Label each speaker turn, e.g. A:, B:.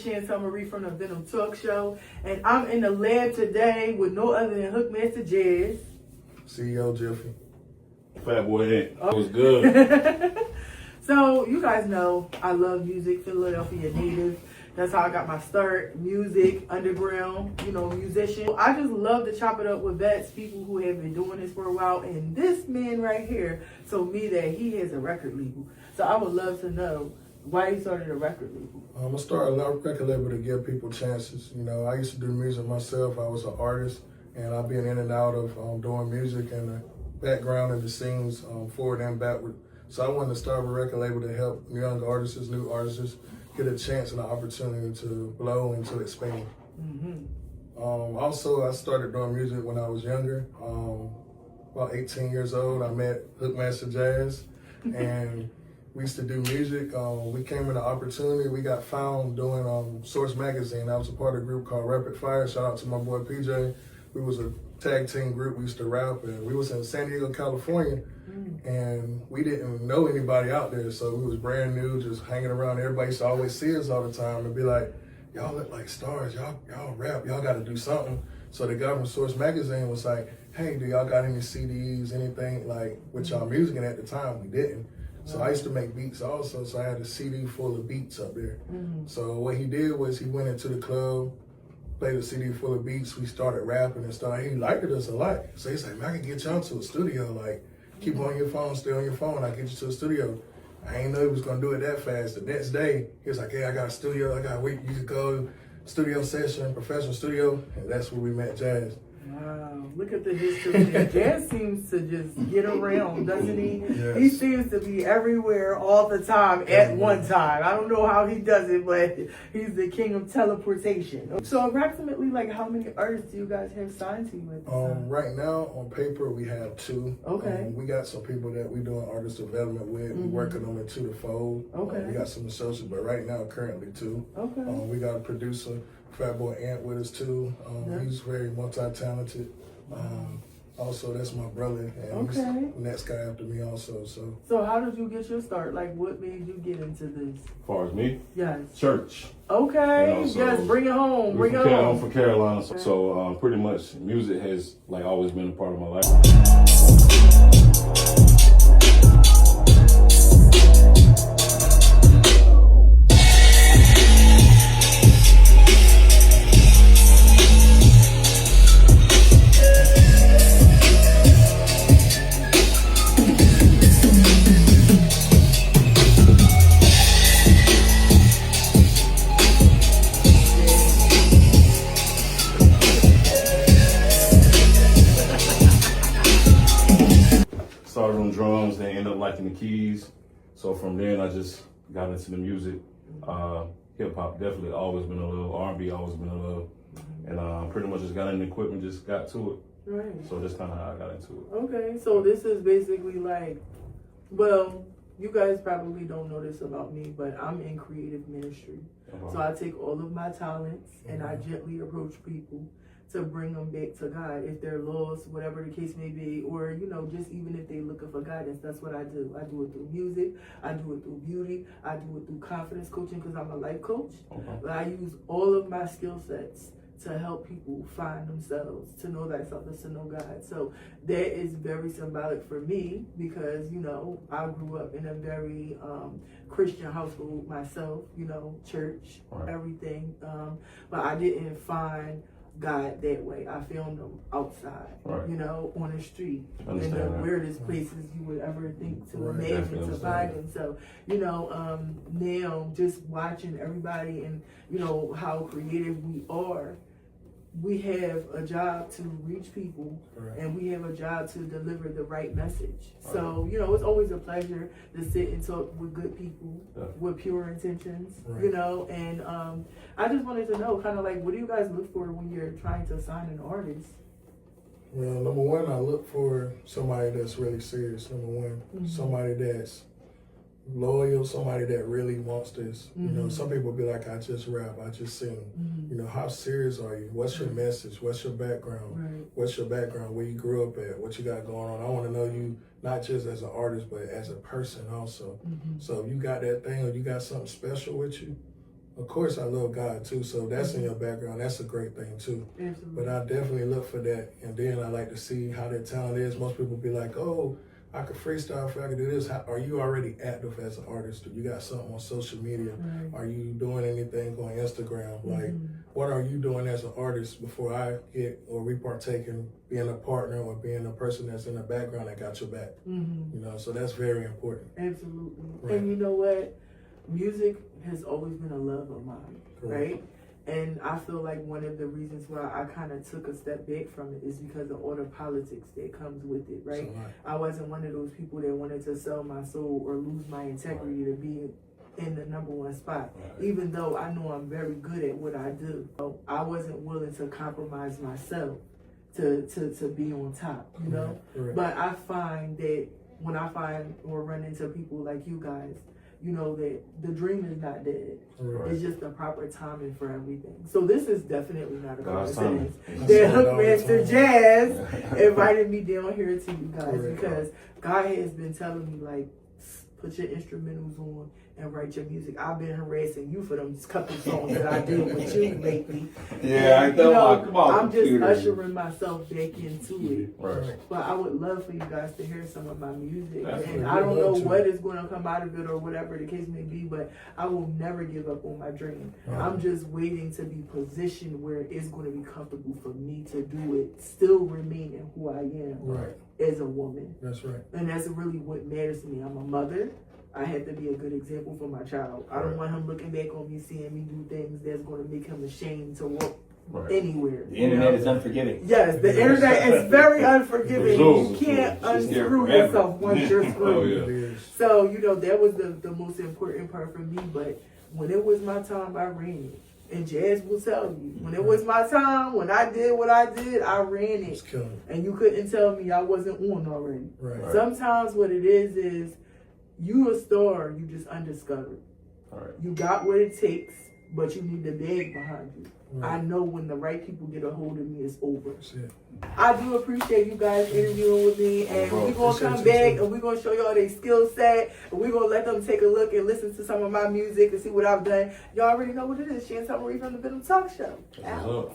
A: Chantel Marie from the V3NOM Talkshow, and I'm in the lab today with no other than Hookmaster Jazz.
B: CEO Jiffy.
C: Fat boy Ant. That was good.
A: So you guys know I love music, Philadelphia native. That's how I got my start. Music, underground, musician. I just love to chop it up with vets, people who have been doing this for a while. And this man right here told me that he has a record label. So I would love to know why he started a record label.
B: I started a record label to give people chances. I used to do music myself. I was an artist, and I've been in and out of doing music and the background and the scenes forward and backward. So I wanted to start a record label to help young artists, new artists, get a chance and an opportunity to blow and to expand. Also, I started doing music when I was younger. About 18 years old, I met Hookmaster Jazz, and we used to do music. We came in an opportunity. We got found doing Source Magazine. I was a part of a group called Rapid Fire. Shout out to my boy PJ. We was a tag team group. We used to rap, and we was in San Diego, California, and we didn't know anybody out there, so we was brand new, just hanging around. Everybody used to always see us all the time and be like, y'all look like stars, y'all rap, y'all gotta do something. So the guy from Source Magazine was like, hey, do y'all got any CDs, anything like with y'all music? And at the time we didn't. So I used to make beats also, so I had a CD full of beats up there. So what he did was he went into the club, played a CD full of beats, we started rapping and stuff. He liked us a lot. So he's like, man, I can get y'all to a studio, like, keep on your phone, stay on your phone, I'll get you to a studio. I ain't know he was gonna do it that fast. The next day, he was like, hey, I got a studio, I got wait, you could go studio session, professional studio, and that's where we met Jazz.
A: Wow, look at the history. Jazz seems to just get around, doesn't he?
B: Yes.
A: He seems to be everywhere all the time at one time. I don't know how he does it, but he's the king of teleportation. So approximately, like, how many artists do you guys have signed to you at this time?
B: Right now, on paper, we have 2.
A: Okay.
B: We got some people that we doing artist development with. We working on it 2 to fold.
A: Okay.
B: We got some associates, but right now, currently 2.
A: Okay.
B: We got a producer, Fat Boy Ant, with us too. He's very multi-talented. Also, that's my brother, and he's the next guy after me also.
A: So how did you get your start? Like, what made you get into this?
C: As far as me?
A: Yes.
C: Church.
A: Okay.
C: So
A: yes, bring it home. Bring it
C: I'm
A: home.
C: from Carolina, so pretty much music has like always been a part of my life. Started on drums, then ended up liking the keys. So from then I just got into the music. Hip hop definitely always been a little, R&B always been a little, and pretty much just got in the equipment, just got to it.
A: Right.
C: So that's kind of how I got into it.
A: Okay, so this is basically like, well, you guys probably don't know this about me, but I'm in creative ministry. So I take all of my talents and I gently approach people to bring them back to God if they're lost, whatever the case may be, or just even if they're looking for guidance. That's what I do. I do it through music, I do it through beauty, I do it through confidence coaching because I'm a life coach. But I use all of my skill sets to help people find themselves, to know thyself, is to know God. So that is very symbolic for me because, I grew up in a very Christian household myself, church, everything. But I didn't find God that way. I found him outside, on the street, in the weirdest places you would ever think to imagine to find him. So, now just watching everybody and, how creative we are, we have a job to reach people and we have a job to deliver the right message. So, it's always a pleasure to sit and talk with good people with pure intentions, and I just wanted to know kind of like, what do you guys look for when you're trying to sign an artist?
B: Well, number one, I look for somebody that's really serious, number one. Somebody that's loyal, somebody that really wants this. Some people be like, I just rap, I just sing. How serious are you? What's your message? What's your background? What's your background? Where you grew up at? What you got going on? I want to know you not just as an artist, but as a person also. So if you got that thing or you got something special with you, of course, I love God too, so that's in your background. That's a great thing too.
A: Absolutely.
B: But I definitely look for that, and then I like to see how their talent is. Most people be like, "Oh, I could freestyle, I could do this." Are you already active as an artist? You got something on social media?
A: Right.
B: Are you doing anything on Instagram? Like, what are you doing as an artist before I get or we partake in being a partner or being a person that's in the background that got your back? You know, so that's very important.
A: Absolutely.
B: Right.
A: And you know what? Music has always been a love of mine, right? And I feel like one of the reasons why I kind of took a step back from it is because of all the politics that comes with it, right? I wasn't one of those people that wanted to sell my soul or lose my integrity to be in the #1 spot, even though I know I'm very good at what I do. I wasn't willing to compromise myself to be on top, you know? But I find that when I find or run into people like you guys, you know that the dream is not dead. It's just the proper timing for everything. So this is definitely not a coincidence that Hookmaster Jazz invited me down here to you guys because God has been telling me, like, put your instrumentals on and write your music. I've been harassing you for them couple songs that I did with you lately.
D: Yeah, I know. Come on,
A: I'm just ushering myself back into it.
C: Right.
A: But I would love for you guys to hear some of my music. And I don't know what is going to come out of it or whatever the case may be, but I will never give up on my dream. I'm just waiting to be positioned where it's going to be comfortable for me to do it, still remaining who I am as a woman.
B: That's right.
A: And that's really what matters to me. I'm a mother. I have to be a good example for my child. I don't want him looking back on me, seeing me do things that's going to make him ashamed to walk anywhere.
D: The internet is unforgiving.
A: Yes, the internet is very unforgiving. You can't unscrew yourself once you're screwed. So, you know, that was the most important part for me. But when it was my time, I ran it. And Jazz will tell you, when it was my time, when I did what I did, I ran it. And you couldn't tell me I wasn't on already. Sometimes what it is you a star, you just undiscovered. You got what it takes, but you need the bag behind you. I know when the right people get a hold of me, it's over. I do appreciate you guys interviewing with me, and we're going to come back and we're going to show y'all their skill set, and we're going to let them take a look and listen to some of my music and see what I've done. Y'all already know what it is. V3NOM Talk Show. Out.